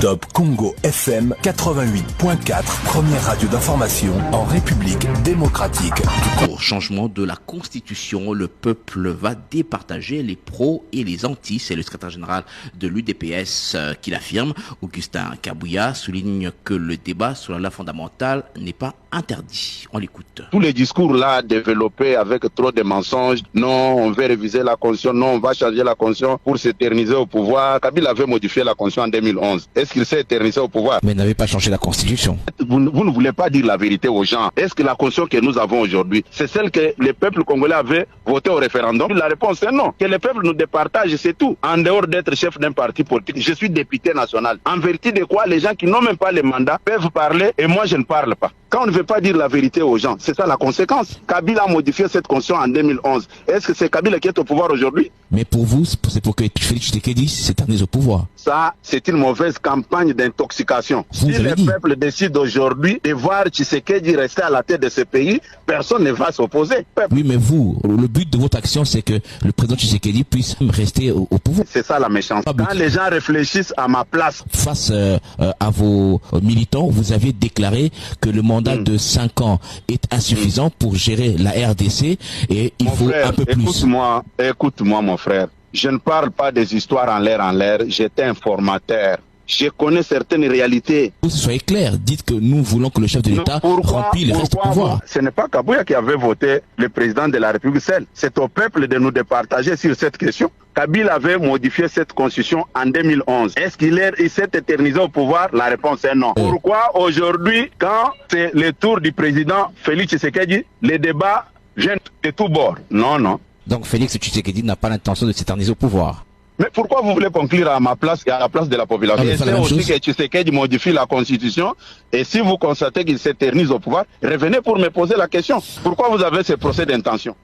Top Congo FM 88.4, première radio d'information en République démocratique du Congo. Au changement de la Constitution, le peuple va départager les pros et les antis. C'est le secrétaire général de l'UDPS qui l'affirme. Augustin Kabouya souligne que le débat sur la loi fondamentale n'est pas interdit. On l'écoute. Tous les discours là développés avec trop de mensonges, non, on veut réviser la Constitution, non, on va changer la Constitution pour s'éterniser au pouvoir. Kabila avait modifié la Constitution en 2011. Est-ce qu'il s'est éternisé au pouvoir? Mais il n'avait pas changé la Constitution. Vous ne voulez pas dire la vérité aux gens. Est-ce que la Constitution que nous avons aujourd'hui, c'est celle que le peuple congolais avait votée au référendum? La réponse est non. Que le peuple nous départage, c'est tout. En dehors d'être chef d'un parti politique, je suis député national. En vertu de quoi les gens qui n'ont même pas les mandats peuvent parler et moi je ne parle pas. Quand on ne veut pas dire la vérité aux gens, c'est ça la conséquence. Kabila a modifié cette Constitution en 2011. Est-ce que c'est Kabila qui est au pouvoir aujourd'hui? Mais pour vous, c'est pour que Félix Tshisekedi s'éternise au pouvoir. Ça, c'est une mauvaise campagne d'intoxication. Si le peuple décide aujourd'hui de voir Tshisekedi rester à la tête de ce pays, personne ne va s'opposer. Oui, mais vous, le but de votre action, c'est que le président Tshisekedi puisse rester au pouvoir. C'est ça la méchanceté. Quand les gens réfléchissent à ma place. Face à vos militants, vous avez déclaré que le mandat de 5 ans est insuffisant pour gérer la RDC et il faut un peu plus. Écoute-moi mon frère. Je ne parle pas des histoires en l'air. J'étais informateur. Je connais certaines réalités. Soyez clair, dites que nous voulons que le chef de l'État remplisse le reste du pouvoir. Ce n'est pas Kabouya qui avait voté le président de la République seul. C'est au peuple de nous départager sur cette question. Kabila avait modifié cette constitution en 2011. Est-ce qu'il s'est éternisé au pouvoir? La réponse est non. Pourquoi aujourd'hui, quand c'est le tour du président Félix Tshisekedi, les débats viennent de tous bords? Non. Donc Félix Tshisekedi n'a pas l'intention de s'éterniser au pouvoir. Mais pourquoi vous voulez conclure à ma place et à la place de la population? Et c'est aussi que Tshisekedi modifie la constitution et si vous constatez qu'il s'éternise au pouvoir, revenez pour me poser la question. Pourquoi vous avez ce procès d'intention?